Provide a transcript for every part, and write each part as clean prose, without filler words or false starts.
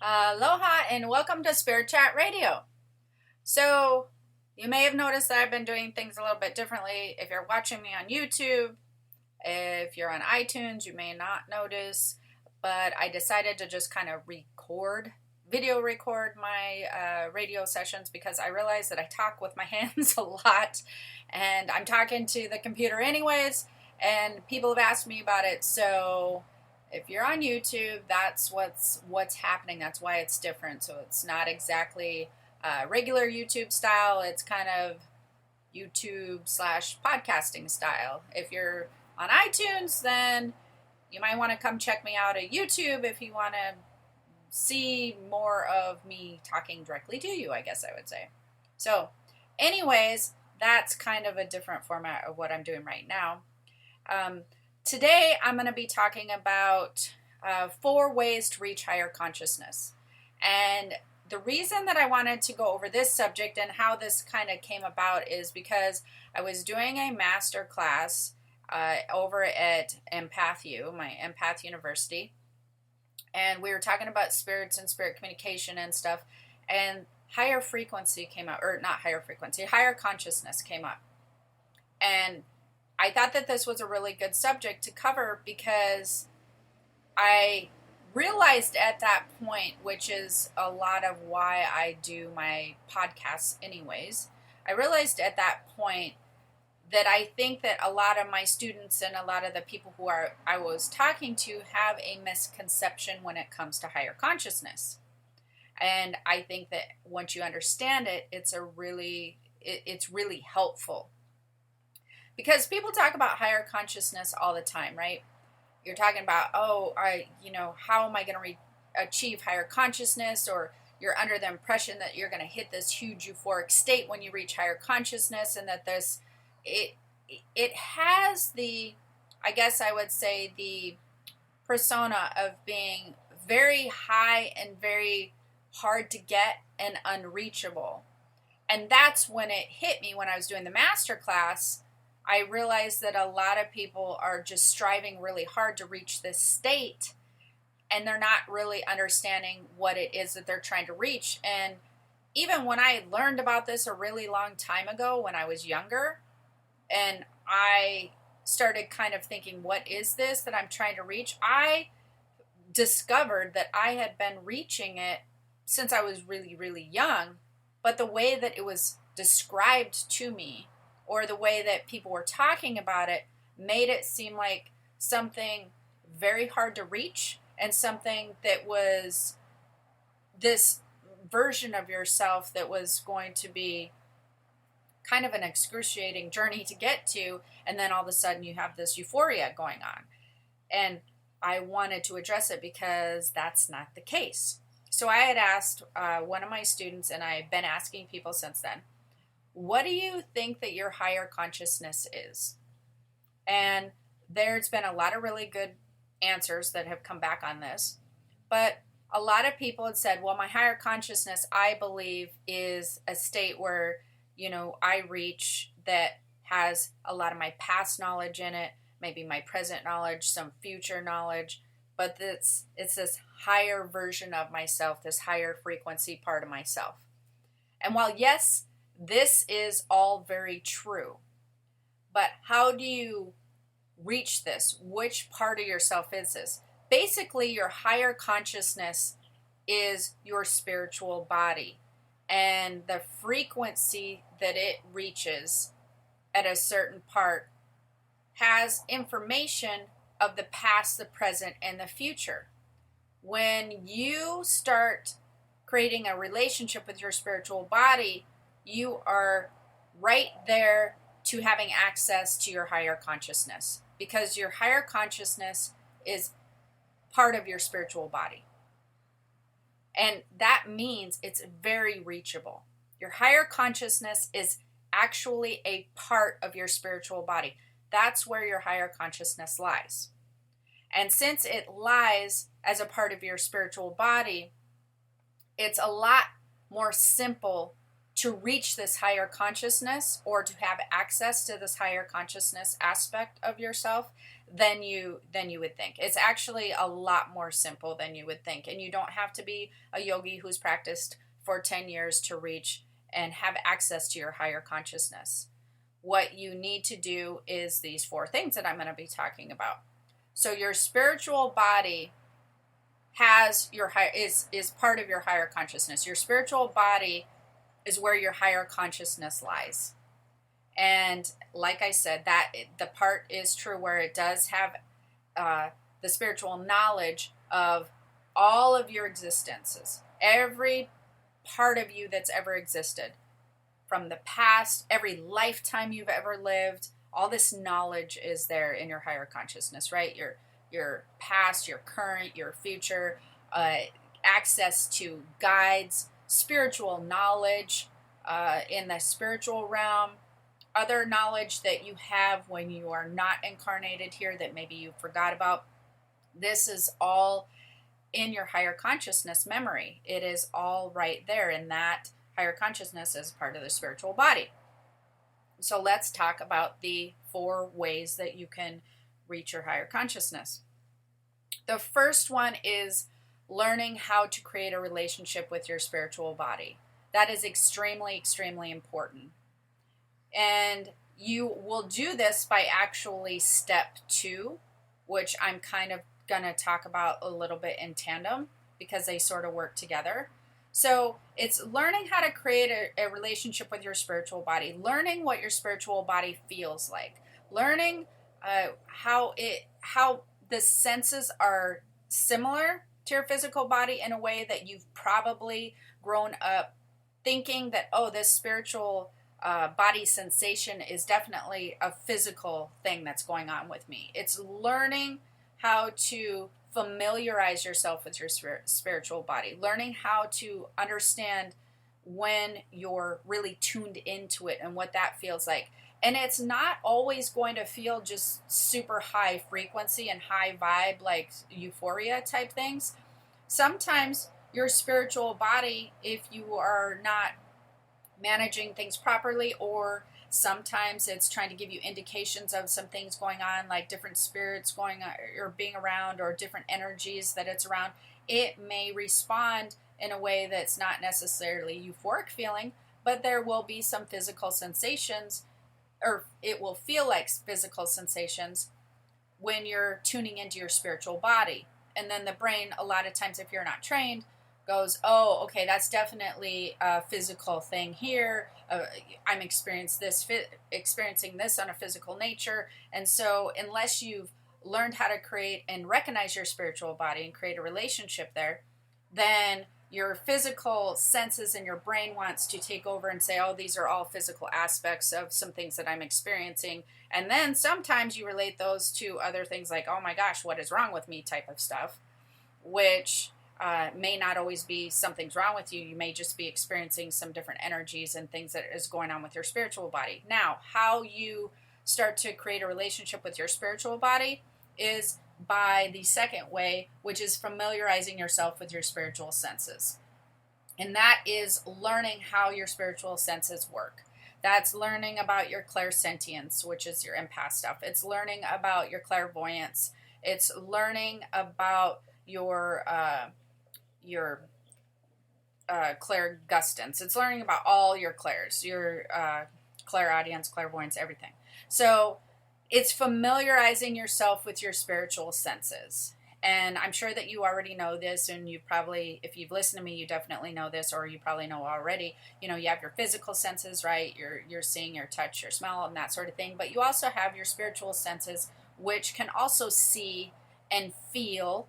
Aloha and welcome to Spirit Chat Radio. So, you may have noticed that I've been doing things a little bit differently. If you're watching me on YouTube, if you're on iTunes, you may not notice, but I decided to just kind of video record my radio sessions because I realize that I talk with my hands a lot and I'm talking to the computer anyways, and people have asked me about it. So, if you're on YouTube, that's what's happening. That's why it's different. So it's not exactly regular YouTube style. It's kind of YouTube slash podcasting style. If you're on iTunes, then you might want to come check me out at YouTube if you want to see more of me talking directly to you, I guess I would say. So anyways, that's kind of a different format of what I'm doing right now. Today, I'm going to be talking about 4 ways to reach higher consciousness. And the reason that I wanted to go over this subject and how this kind of came about is because I was doing a master class over at EMPATHS, my Empath University. And we were talking about spirits and spirit communication and stuff. And higher frequency came up, or not higher frequency, higher consciousness came up. And I thought that this was a really good subject to cover because I realized at that point, which is a lot of why I do my podcasts anyways, I realized at that point that I think that a lot of my students and a lot of the people who I was talking to have a misconception when it comes to higher consciousness. And I think that once you understand it, it's really helpful. Because people talk about higher consciousness all the time, right? You're talking about, how am I going to achieve higher consciousness? Or you're under the impression that you're going to hit this huge euphoric state when you reach higher consciousness, and that it has the, I guess I would say, the persona of being very high and very hard to get and unreachable. And that's when it hit me when I was doing the master class. I realized that a lot of people are just striving really hard to reach this state, and they're not really understanding what it is that they're trying to reach. And even when I learned about this a really long time ago when I was younger, and I started kind of thinking, what is this that I'm trying to reach? I discovered that I had been reaching it since I was really, really young, but the way that it was described to me, or the way that people were talking about it, made it seem like something very hard to reach, and something that was this version of yourself that was going to be kind of an excruciating journey to get to, and then all of a sudden you have this euphoria going on. And I wanted to address it because that's not the case. So I had asked one of my students, and I've been asking people since then, what do you think that your higher consciousness is? And there's been a lot of really good answers that have come back on this. But a lot of people had said, well, my higher consciousness, I believe, is a state where, I reach that has a lot of my past knowledge in it, maybe my present knowledge, some future knowledge. But it's this higher version of myself, this higher frequency part of myself. And while, yes, this is all very true, but how do you reach this? Which part of yourself is this? Basically, your higher consciousness is your spiritual body, and the frequency that it reaches at a certain part has information of the past, the present, and the future. When you start creating a relationship with your spiritual body, you are right there to having access to your higher consciousness, because your higher consciousness is part of your spiritual body. And that means it's very reachable. Your higher consciousness is actually a part of your spiritual body. That's where your higher consciousness lies. And since it lies as a part of your spiritual body, it's a lot more simple to reach this higher consciousness or to have access to this higher consciousness aspect of yourself than you would think. It's actually a lot more simple than you would think. And you don't have to be a yogi who's practiced for 10 years to reach and have access to your higher consciousness. What you need to do is these 4 things that I'm going to be talking about. So your spiritual body has is part of your higher consciousness. Your spiritual body is where your higher consciousness lies. And like I said, that the part is true where it does have the spiritual knowledge of all of your existences, every part of you that's ever existed, from the past, every lifetime you've ever lived. All this knowledge is there in your higher consciousness, right? Your past, your current, your future, access to guides, spiritual knowledge in the spiritual realm, other knowledge that you have when you are not incarnated here that maybe you forgot about. This is all in your higher consciousness memory. It is all right there, and that higher consciousness is part of the spiritual body. So let's talk about the 4 ways that you can reach your higher consciousness. The first one is learning how to create a relationship with your spiritual body. That is extremely, extremely important. And you will do this by actually step 2, which I'm kind of going to talk about a little bit in tandem because they sort of work together. So it's learning how to create a relationship with your spiritual body, learning what your spiritual body feels like, learning how the senses are similar to your physical body in a way that you've probably grown up thinking that, oh, this spiritual body sensation is definitely a physical thing that's going on with me. It's learning how to familiarize yourself with your spiritual body, learning how to understand when you're really tuned into it and what that feels like. And it's not always going to feel just super high frequency and high vibe like euphoria type things. Sometimes your spiritual body, if you are not managing things properly, or sometimes it's trying to give you indications of some things going on, like different spirits going on or being around, or different energies that it's around, it may respond in a way that's not necessarily euphoric feeling, but there will be some physical sensations, or it will feel like physical sensations when you're tuning into your spiritual body. And then the brain, a lot of times if you're not trained, goes, oh, okay, that's definitely a physical thing here. I'm experiencing this on a physical nature. And so unless you've learned how to create and recognize your spiritual body and create a relationship there, then your physical senses and your brain wants to take over and say, oh, these are all physical aspects of some things that I'm experiencing. And then sometimes you relate those to other things like, oh my gosh, what is wrong with me type of stuff, which may not always be something's wrong with you. You may just be experiencing some different energies and things that is going on with your spiritual body. Now, how you start to create a relationship with your spiritual body is by the second way, which is familiarizing yourself with your spiritual senses. And that is learning how your spiritual senses work. That's learning about your clairsentience, which is your empath stuff. It's learning about your clairvoyance. It's learning about your clairgustance. It's learning about all your clairs, your clairaudience, clairvoyance, everything. So it's familiarizing yourself with your spiritual senses. And I'm sure that you already know this, and you probably, if you've listened to me, you definitely know this, or you probably know already. You know, you have your physical senses, right? You're seeing, your touch, your smell, and that sort of thing. But you also have your spiritual senses, which can also see and feel,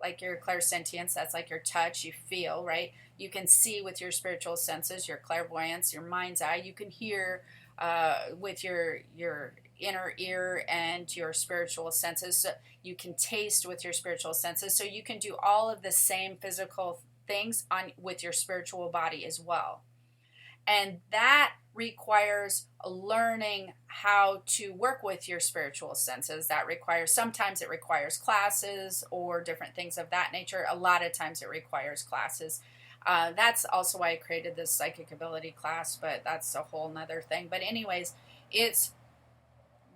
like your clairsentience. That's like your touch, you feel, right? You can see with your spiritual senses, your clairvoyance, your mind's eye. You can hear with your inner ear and your spiritual senses. So you can taste with your spiritual senses. So you can do all of the same physical things with your spiritual body as well. And that requires learning how to work with your spiritual senses. Sometimes it requires classes or different things of that nature. A lot of times it requires classes. That's also why I created this psychic ability class, but that's a whole nother thing. But anyways, it's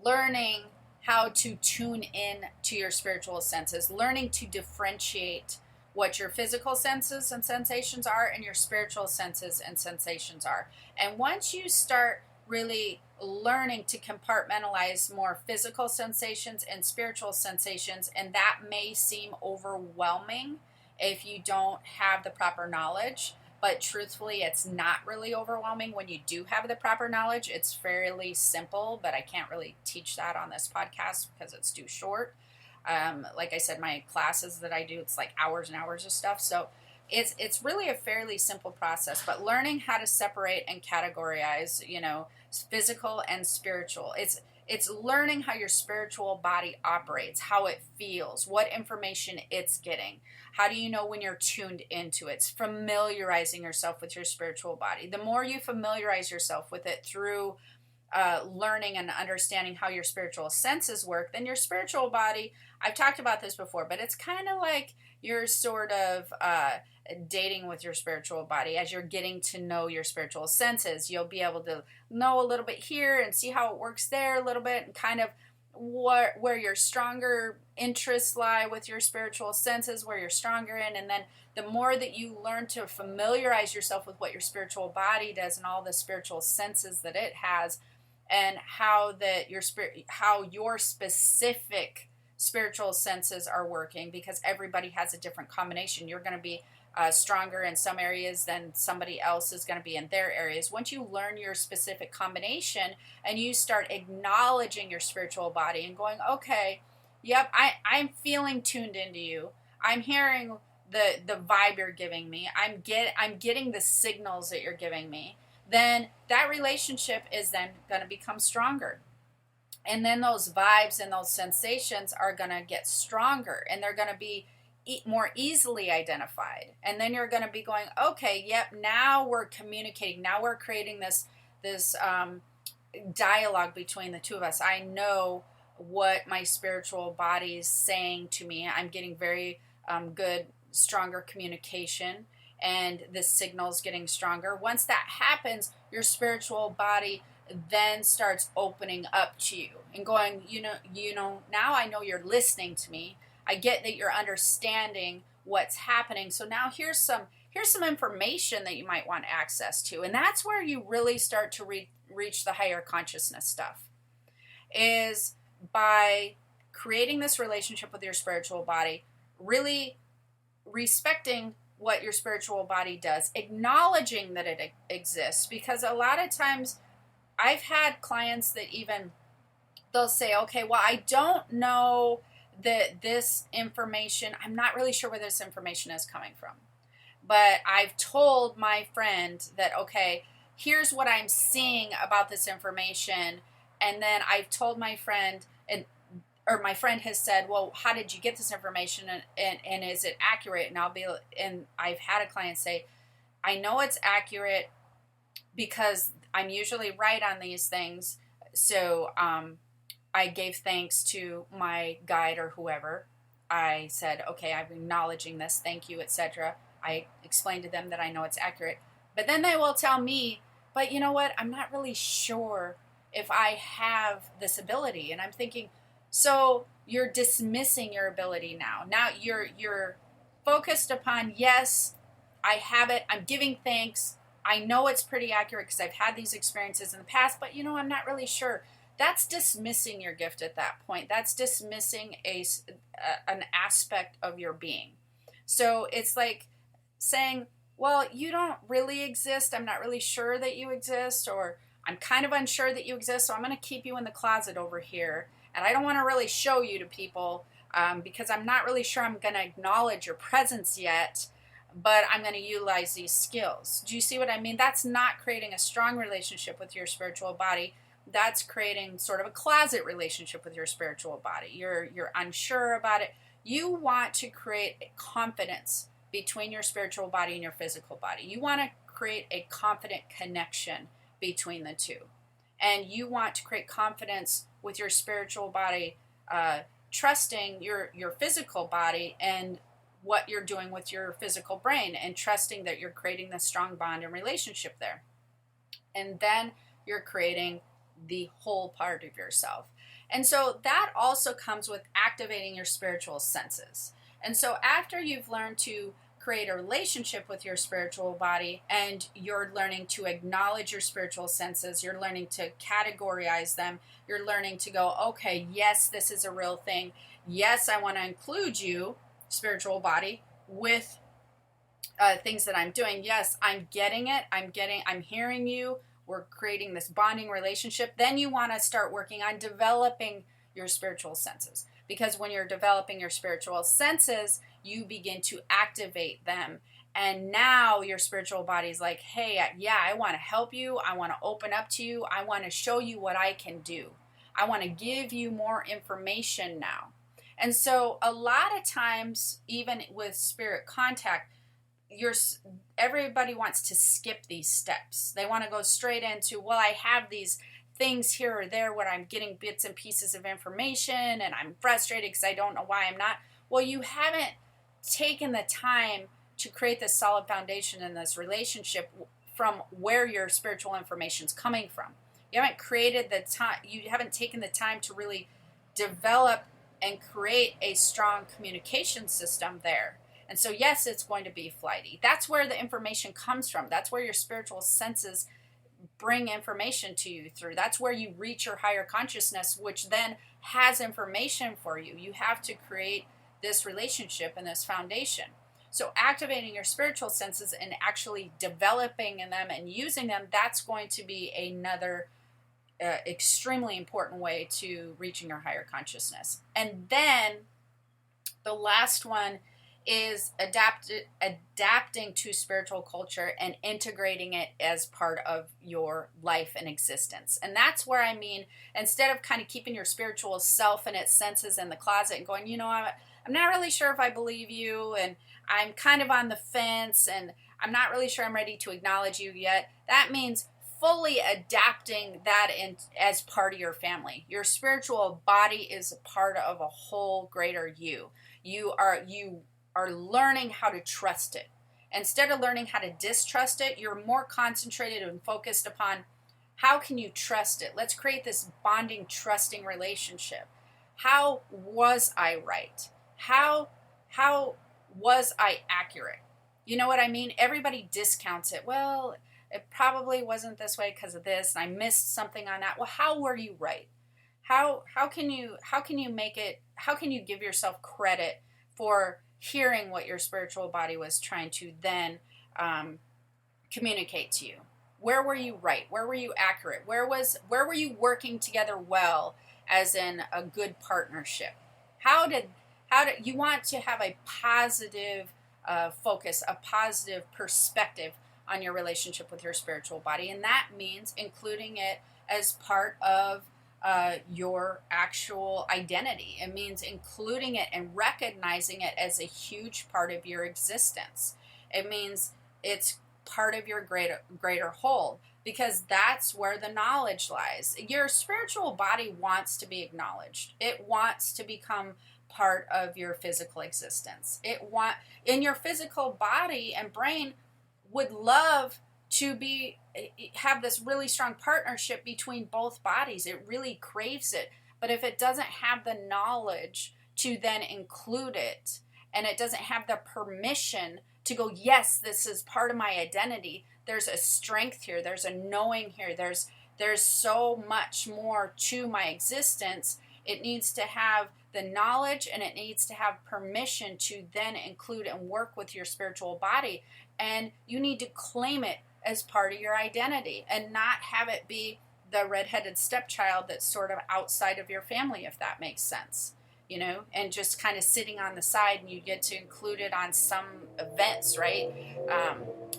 learning how to tune in to your spiritual senses, learning to differentiate what your physical senses and sensations are and your spiritual senses and sensations are. And once you start really learning to compartmentalize more physical sensations and spiritual sensations, and that may seem overwhelming if you don't have the proper knowledge, but truthfully, it's not really overwhelming when you do have the proper knowledge. It's fairly simple, but I can't really teach that on this podcast because it's too short. Like I said, my classes that I do, it's like hours and hours of stuff. So it's really a fairly simple process, but learning how to separate and categorize, physical and spiritual. It's learning how your spiritual body operates, how it feels, what information it's getting. How do you know when you're tuned into it? It's familiarizing yourself with your spiritual body. The more you familiarize yourself with it through learning and understanding how your spiritual senses work, then your spiritual body, I've talked about this before, but it's kind of like you're sort of dating with your spiritual body. As you're getting to know your spiritual senses, you'll be able to know a little bit here and see how it works there a little bit, and kind of where your stronger interests lie with your spiritual senses, where you're stronger in. And then the more that you learn to familiarize yourself with what your spiritual body does and all the spiritual senses that it has, and how your specific spiritual senses are working, because everybody has a different combination. You're going to be stronger in some areas than somebody else is going to be in their areas. Once you learn your specific combination and you start acknowledging your spiritual body and going, okay, yep, I'm feeling tuned into you. I'm hearing the vibe you're giving me. I'm getting the signals that you're giving me. Then that relationship is then going to become stronger. And then those vibes and those sensations are going to get stronger, and they're going to be more easily identified. And then you're going to be going, okay, yep, now we're communicating. Now we're creating this dialogue between the two of us. I know what my spiritual body is saying to me. I'm getting very good, stronger communication, and the signal's getting stronger. Once that happens, your spiritual body then starts opening up to you and going, now I know you're listening to me. I get that you're understanding what's happening. So now here's some information that you might want access to. And that's where you really start to reach the higher consciousness stuff, is by creating this relationship with your spiritual body, really respecting what your spiritual body does, acknowledging that it exists. Because a lot of times I've had clients that they'll say, okay, well, I don't know that this information, I'm not really sure where this information is coming from. But I've told my friend that, okay, here's what I'm seeing about this information. And then I've told my friend, or my friend has said, well, how did you get this information? And is it accurate? And I've had a client say, I know it's accurate because I'm usually right on these things. So I gave thanks to my guide or whoever. I said, okay, I'm acknowledging this. Thank you, etc. I explained to them that I know it's accurate. But then they will tell me, but you know what? I'm not really sure if I have this ability. And I'm thinking, so you're dismissing your ability now. Now you're focused upon, yes, I have it. I'm giving thanks. I know it's pretty accurate because I've had these experiences in the past, but I'm not really sure. That's dismissing your gift at that point. That's dismissing an aspect of your being. So it's like saying, well, you don't really exist. I'm not really sure that you exist, or I'm kind of unsure that you exist, so I'm going to keep you in the closet over here. And I don't want to really show you to people because I'm not really sure I'm going to acknowledge your presence yet, but I'm going to utilize these skills. Do you see what I mean? That's not creating a strong relationship with your spiritual body. That's creating sort of a closet relationship with your spiritual body. You're unsure about it. You want to create confidence between your spiritual body and your physical body. You want to create a confident connection between the two. And you want to create confidence with your spiritual body, trusting your physical body and what you're doing with your physical brain and trusting that you're creating this strong bond and relationship there. And then you're creating the whole part of yourself. And so that also comes with activating your spiritual senses. And so after you've learned to create a relationship with your spiritual body and you're learning to acknowledge your spiritual senses, you're learning to categorize them, you're learning to go, okay, yes, this is a real thing. Yes, I want to include you, spiritual body, with things that I'm doing. Yes, I'm getting it. I'm hearing you. We're creating this bonding relationship. Then you want to start working on developing your spiritual senses. Because when you're developing your spiritual senses, you begin to activate them. And now your spiritual body's like, hey, yeah, I want to help you. I want to open up to you. I want to show you what I can do. I want to give you more information now. And so a lot of times, even with spirit contact, everybody wants to skip these steps. They want to go straight into, well, I have these things here or there where I'm getting bits and pieces of information and I'm frustrated because I don't know why I'm not. Well, you haven't taken the time to create this solid foundation in this relationship from where your spiritual information is coming from. You haven't created the time, you haven't taken the time to really develop and create a strong communication system there. And so, yes, it's going to be flighty. That's where the information comes from. That's where your spiritual senses bring information to you through. That's where you reach your higher consciousness, which then has information for you. You have to create this relationship and this foundation. So activating your spiritual senses and actually developing them and using them, that's going to be another extremely important way to reaching your higher consciousness. And then the last one is adapting to spiritual culture and integrating it as part of your life and existence. And that's where I mean, instead of kind of keeping your spiritual self and its senses in the closet and going, you know, I'm not really sure if I believe you, and I'm kind of on the fence, and I'm not really sure I'm ready to acknowledge you yet. That means fully adapting that as part of your family. Your spiritual body is a part of a whole greater you. You are learning how to trust it. Instead of learning how to distrust it, you're more concentrated and focused upon how can you trust it. Let's create this bonding, trusting relationship. How was I right? How was I accurate? You know what I mean? Everybody discounts it. Well, it probably wasn't this way because of this, and I missed something on that. Well, how were you right? How can you make it? How can you give yourself credit for hearing what your spiritual body was trying to then communicate to you? Where were you right? Where were you accurate? Where were you working together well, as in a good partnership? How did you want to have a positive focus, a positive perspective on your relationship with your spiritual body? And that means including it as part of your actual identity. It means including it and recognizing it as a huge part of your existence. It means it's part of your greater whole, because that's where the knowledge lies. Your spiritual body wants to be acknowledged. It wants to become part of your physical existence. In your physical body and brain would love to have this really strong partnership between both bodies. It really craves it. But if it doesn't have the knowledge to then include it, and it doesn't have the permission to go, yes, this is part of my identity, there's a strength here, there's a knowing here, there's so much more to my existence. It needs to have the knowledge, and it needs to have permission to then include and work with your spiritual body. And you need to claim it as part of your identity and not have it be the redheaded stepchild that's sort of outside of your family, if that makes sense, you know, and just kind of sitting on the side, and you get to include it on some events, right?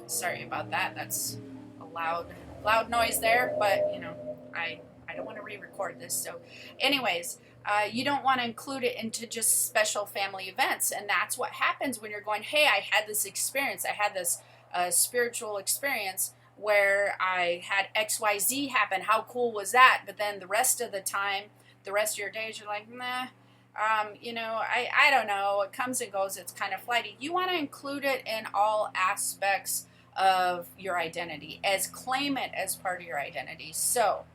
Sorry about that. That's a loud noise there, but you know, I don't want to re-record this. So anyways, you don't want to include it into just special family events. And that's what happens when you're going, hey, I had this experience. I had this spiritual experience where I had XYZ happen. How cool was that? But then the rest of the time, the rest of your days, you're like, nah, I don't know, it comes and goes, it's kind of flighty. You want to include it in all aspects of your identity, claim it as part of your identity. So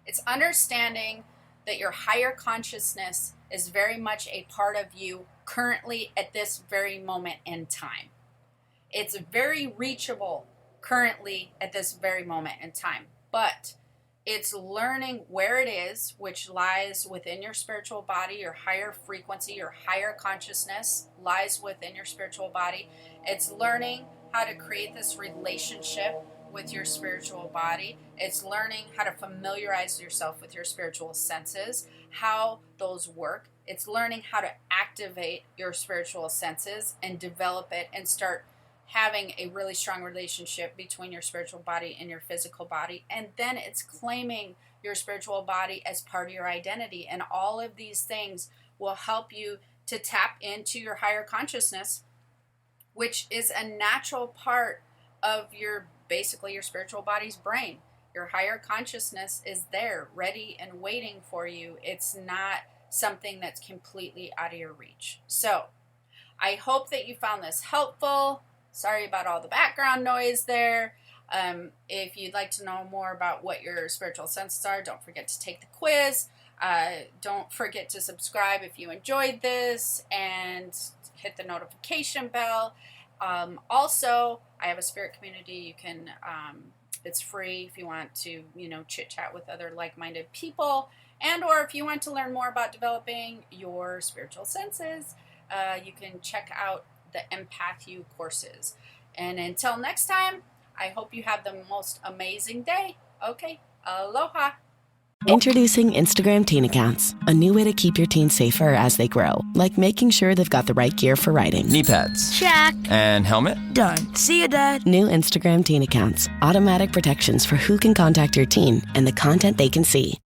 it's understanding that your higher consciousness is very much a part of you currently at this very moment in time. It's very reachable currently at this very moment in time, but it's learning where it is, which lies within your spiritual body. Your higher frequency, your higher consciousness lies within your spiritual body. It's learning how to create this relationship with your spiritual body. It's learning how to familiarize yourself with your spiritual senses, how those work. It's learning how to activate your spiritual senses and develop it and start having a really strong relationship between your spiritual body and your physical body. And then it's claiming your spiritual body as part of your identity. And all of these things will help you to tap into your higher consciousness, which is a natural part of basically your spiritual body's brain. Your higher consciousness is there, ready and waiting for you. It's not something that's completely out of your reach. So I hope that you found this helpful. Sorry about all the background noise there. If you'd like to know more about what your spiritual senses are, don't forget to take the quiz. Don't forget to subscribe if you enjoyed this and hit the notification bell. Also, I have a spirit community. You can, it's free if you want to, chit chat with other like-minded people, and or if you want to learn more about developing your spiritual senses, you can check out the EMPATHS courses. And until next time, I hope you have the most amazing day. Okay, aloha. Introducing Instagram teen accounts, a new way to keep your teens safer as they grow, like making sure they've got the right gear for riding. Knee pads. Check. And helmet? Done. See you, Dad. New Instagram teen accounts, automatic protections for who can contact your teen and the content they can see.